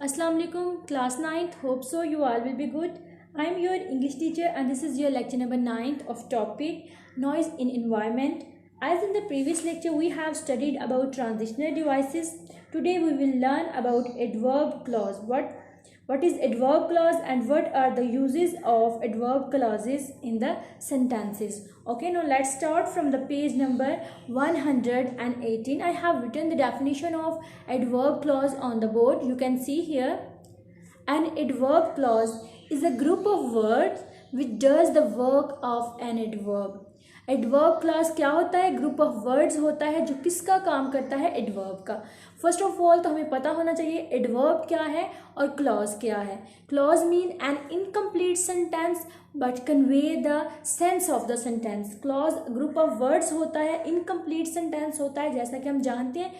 Assalamu alaikum, class 9th. Hope so you all will be good. I am your English teacher and this is your lecture number 9th of topic noise in environment. As in the previous lecture we have studied about transitional devices. Today we will learn about adverb clause. What is adverb clause and what are the uses of adverb clauses in the sentences. Okay, now let's start from the page number 118. I have written the definition of adverb clause on the board. You can see here. An adverb clause is a group of words which does the work of an adverb. Adverb class क्या होता है? Group of words होता है जो किसका काम करता है? एडवर्ब का. फर्स्ट ऑफ ऑल तो हमें पता होना चाहिए एडवर्ब क्या है और क्लॉज क्या है. Clause mean N incomplete sentence but convey the sense of the sentence. Clause group of words होता है, इनकम्प्लीट सेंटेंस होता है. जैसा कि हम जानते हैं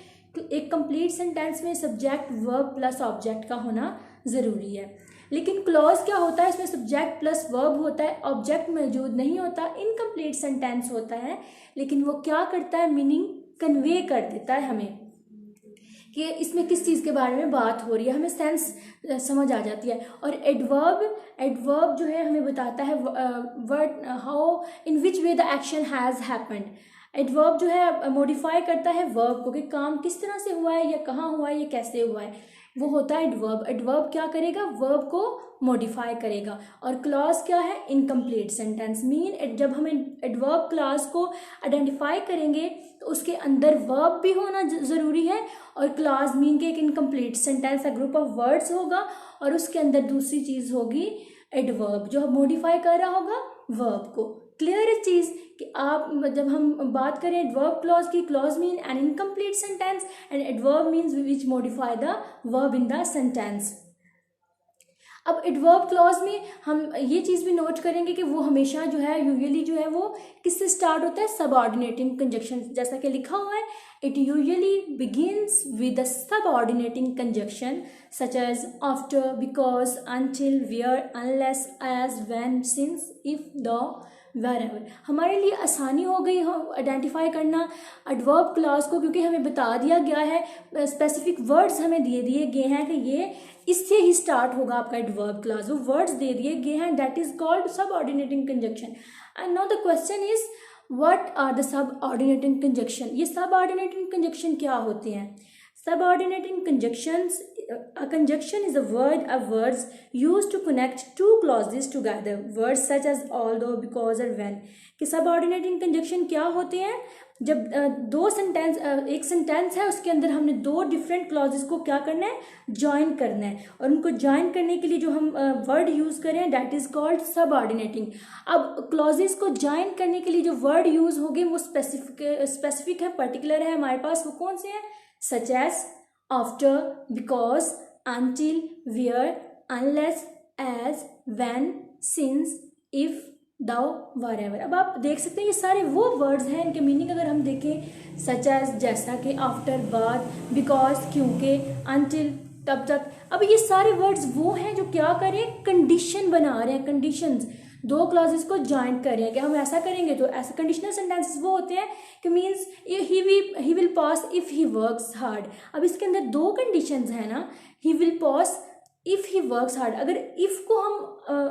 एक कंप्लीट सेंटेंस में सब्जेक्ट वर्ब प्लस ऑब्जेक्ट का होना ज़रूरी है. लेकिन क्लॉज क्या होता है? इसमें सब्जेक्ट प्लस वर्ब होता है, ऑब्जेक्ट मौजूद नहीं होता, इनकम्प्लीट सेंटेंस होता है. लेकिन वो क्या करता है? मीनिंग कन्वे कर देता है हमें कि इसमें किस चीज़ के बारे में बात हो रही है, हमें सेंस समझ आ जाती है. और एडवर्ब जो है हमें बताता है word how in which way the action has happened. Adverb जो है मॉडिफाई करता है वर्ब को कि काम किस तरह से हुआ है या कहाँ हुआ है या कैसे हुआ है, वो होता है एडवर्ब. एडवर्ब क्या करेगा? वर्ब को मॉडिफाई करेगा. और क्लॉज क्या है? Incomplete sentence. मीन जब हम एडवर्ब क्लॉज को आइडेंटिफाई करेंगे तो उसके अंदर वर्ब भी होना ज़रूरी है. और क्लॉज मीन के एक इनकम्प्लीट सेंटेंस का ग्रुप ऑफ वर्ड्स होगा और उसके अंदर दूसरी चीज़ होगी एडवर्ब जो मॉडिफाई कर रहा होगा वर्ब को. क्लियर है चीज़ कि आप जब हम बात करें एडवर्ब क्लॉज की, clause mean N incomplete sentence and adverb means which modify the verb in the sentence. अब एडवर्ब क्लॉज में हम ये चीज़ भी नोट करेंगे कि वो हमेशा जो है यूजुअली जो है वो किससे स्टार्ट होता है? Subordinating conjunction. जैसा कि लिखा हुआ है it usually begins with the subordinating conjunction such as after, because, until, where, unless, as, when, since, if, the, wherever. हमारे लिए आसानी हो गई आइडेंटिफाई करना एडवर्ब क्लॉज को क्योंकि हमें बता दिया गया है, स्पेसिफिक वर्ड्स हमें दिए गए हैं कि ये इससे ही स्टार्ट होगा आपका एडवर्ब क्लॉज. वो वर्ड्स दे दिए गए हैं, that is called subordinating conjunction. And now the question is what are the subordinating conjunction. ये सबऑर्डिनेटिंग कंजक्शन क्या होते हैं? Subordinating conjunctions, a conjunction is a word of words used to connect two clauses together. Words such as although, because और when. कि subordinating conjunction क्या होते हैं? जब एक सेंटेंस है उसके अंदर हमने दो डिफरेंट क्लॉजेस को क्या करना है? ज्वाइन करना है. और उनको ज्वाइन करने के लिए जो हम वर्ड यूज़ करें दैट इज़ कॉल्ड सबऑर्डिनेटिंग. अब क्लॉजेस को ज्वाइन करने के लिए जो वर्ड यूज़ होंगे वो स्पेसिफिक है, पर्टिकुलर है हमारे पास. वो कौन से हैं? Such as after, because, until, where, unless, as, when, since, if, thou, wherever. अब आप देख सकते हैं ये सारे वो वर्ड्स हैं, इनके मीनिंग अगर हम देखें such as जैसा कि, after बाद, because क्योंकि, until तब तक. अब ये सारे वर्ड्स वो हैं जो क्या कर रहे हैं? कंडीशन बना रहे हैं, कंडीशंस. दो क्लॉजेस को ज्वाइन कर रहे हैं कि हम ऐसा करेंगे तो ऐसा. कंडीशनल सेंटेंसेस वो होते हैं कि means he will pass if he works hard. अब इसके अंदर दो कंडीशंस हैं ना, he will pass if he works hard. अगर इफ़ को हम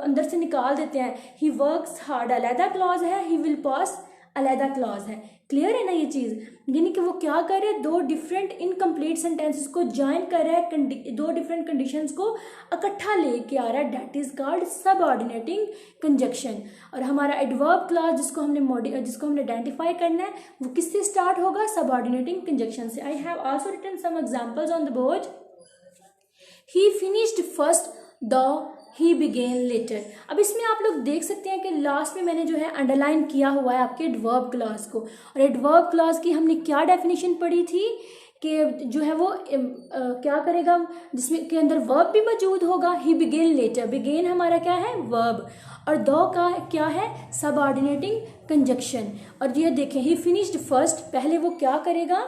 अंदर से निकाल देते हैं, ही वर्क्स हार्ड अलहदा क्लॉज है, ही विल पास अलहदा क्लॉज है. क्लियर है ना ये चीज़? यानी कि वो क्या कर रहे हैं? दो डिफरेंट इनकम्प्लीट सेंटेंसेस को ज्वाइन कर रहा है, दो डिफरेंट कंडीशंस को इकट्ठा लेके आ रहा है. That is called subordinating conjunction. और हमारा एडवर्ब क्लॉज जिसको हमने आइडेंटिफाई करना है वो किससे स्टार्ट होगा? सबऑर्डिनेटिंग कंजक्शन से. I have also written some examples on the board. He finished first, the, he began later. अब इसमें आप लोग देख सकते हैं कि लास्ट में मैंने जो है अंडरलाइन किया हुआ है आपके एडवर्ब क्लॉज को. और एडवर्ब क्लॉज की हमने क्या डेफिनेशन पढ़ी थी कि जो है वो क्या करेगा? जिसमें के अंदर वर्ब भी मौजूद होगा. ही बिगेन लेटर. बिगेन हमारा क्या है? वर्ब. और दो का क्या है? Subordinating conjunction. और ये देखें ही फिनिश्ड फर्स्ट, पहले वो क्या करेगा?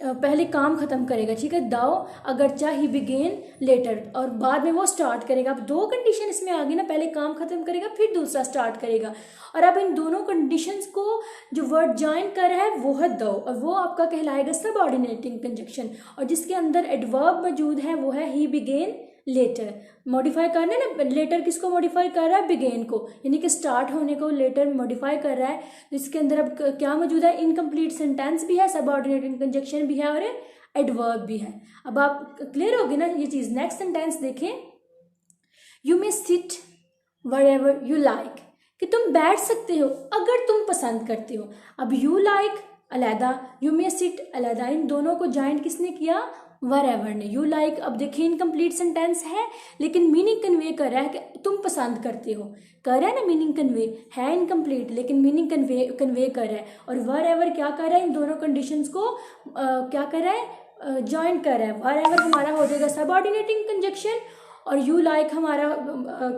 पहले काम खत्म करेगा, ठीक है, दाओ अगर चाहे ही बिगेन लेटर, और बाद में वो स्टार्ट करेगा। अब दो कंडीशन इसमें आ गई ना, पहले काम खत्म करेगा फिर दूसरा स्टार्ट करेगा। और अब इन दोनों कंडीशंस को जो वर्ड ज्वाइन कर रहा है वो है दाओ, और वो आपका कहलाएगा सबऑर्डिनेटिंग कंजक्शन। और जिसके अंदर एडवर्ब मौजूद है वो है ही बिगेन लेटर। मॉडिफाई करना है ना, लेटर किसको मॉडिफाई कर रहा है, बिगेन को, यानी कि स्टार्ट होने को लेटर मॉडिफाई कर रहा है। इसके अंदर अब क्या मौजूद है, इनकम्प्लीट सेंटेंस भी है, सबऑर्डिनेटिंग कंजक्शन भी है और एडवर्ब भी है। अब आप क्लियर होगी ना ये चीज। नेक्स्ट सेंटेंस देखें, you may sit wherever you like, कि तुम बैठ सकते हो अगर तुम पसंद करते हो। अब यू लाइक अलहदा, यू मे सिट अलहदा, इन दोनों को ज्वाइन किसने किया, wherever ने। यू लाइक अब देखिए इनकम्प्लीट सेंटेंस है लेकिन मीनिंग कन्वे कर रहा है कि तुम पसंद करते हो, कर रहा है ना, मीनिंग कन्वे है, इनकम्प्लीट लेकिन मीनिंग कन्वे कर रहा है। और wherever क्या कर रहा है, इन दोनों कंडीशंस को क्या कर रहा है, ज्वाइन कर रहा है। wherever हमारा हो जाएगा सबऑर्डिनेटिंग कंजक्शन, और यू लाइक हमारा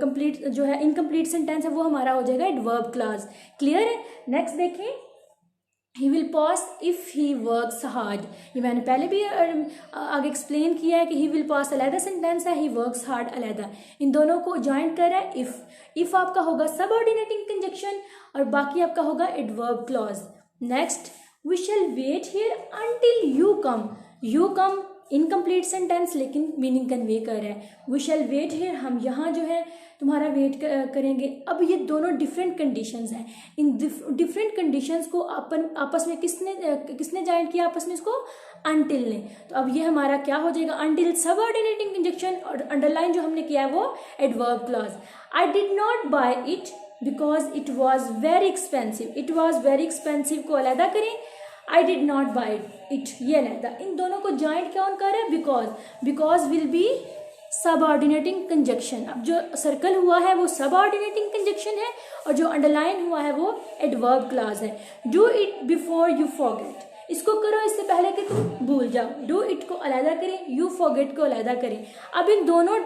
कंप्लीट जो है इनकम्प्लीट सेंटेंस है वो हमारा हो जाएगा एडवर्ब क्लॉज। क्लियर है। नेक्स्ट देखें, he will pass if he works hard, ये मैंने पहले भी आगे एक्सप्लेन किया है कि ही विल पास अलहदा सेंटेंस है, ही वर्क्स हार्ड अलहदा। इन दोनों को ज्वाइन कर रहा है इफ़ आपका होगा सबऑर्डिनेटिंग कंजक्शन और बाकी आपका होगा adverb clause. Next, we shall wait here until you come, you come incomplete sentence लेकिन मीनिंग कन्वे कर रहा है। वी शैल वेट हियर, हम यहाँ जो है तुम्हारा वेट करेंगे। अब ये दोनों डिफरेंट कंडीशंस हैं, इन डिफरेंट कंडीशंस को आपस में किसने ज्वाइन किया, आपस में इसको अंटिल ने। तो अब ये हमारा क्या हो जाएगा, अंटिल सबऑर्डिनेटिंग कंजक्शन, और अंडरलाइन जो हमने किया है वो adverb clause. I did not buy it because it was very expensive, it was very expensive को अलहदा करें, I did not buy it ये अलहदा। इन दोनों को ज्वाइंट कौन कर रहा है, because will be subordinating conjunction. अब जो सर्कल हुआ है वो सबऑर्डिनेटिंग कंजक्शन है और जो अंडरलाइन हुआ है वो एडवर्ब क्लॉज है। Do it before you forget, इसको करो इससे पहले कि तुम भूल जाओ। डू इट को अलहदा करें, यू फॉरगेट को अलहदा करें। अब इन दोनों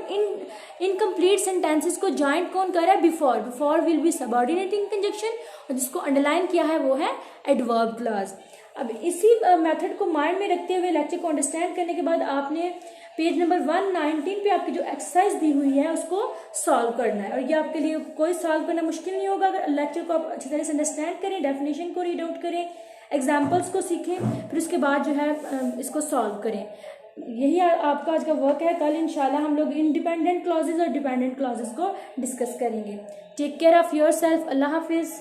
इनकम्प्लीट सेंटेंसेस को ज्वाइंट कौन कर रहा है, before will be subordinating conjunction और जिसको अंडरलाइन किया है वो है एडवर्ब क्लॉज। अब इसी मेथड को माइंड में रखते हुए लेक्चर को अंडरस्टैंड करने के बाद आपने पेज नंबर 119 पे आपकी जो एक्सरसाइज दी हुई है उसको सॉल्व करना है। और ये आपके लिए कोई सॉल्व करना मुश्किल नहीं होगा अगर लेक्चर को आप अच्छी तरह से अंडरस्टैंड करें, डेफिनेशन को रीड आउट करें, एग्जाम्पल्स को सीखें, फिर उसके बाद जो है इसको सॉल्व करें। यही आपका आज का वर्क है। कल इंशाल्लाह हम लोग इंडिपेंडेंट क्लॉजेज और डिपेंडेंट क्लॉजेज को डिस्कस करेंगे। Take care of yourself. अल्लाह हाफिज़।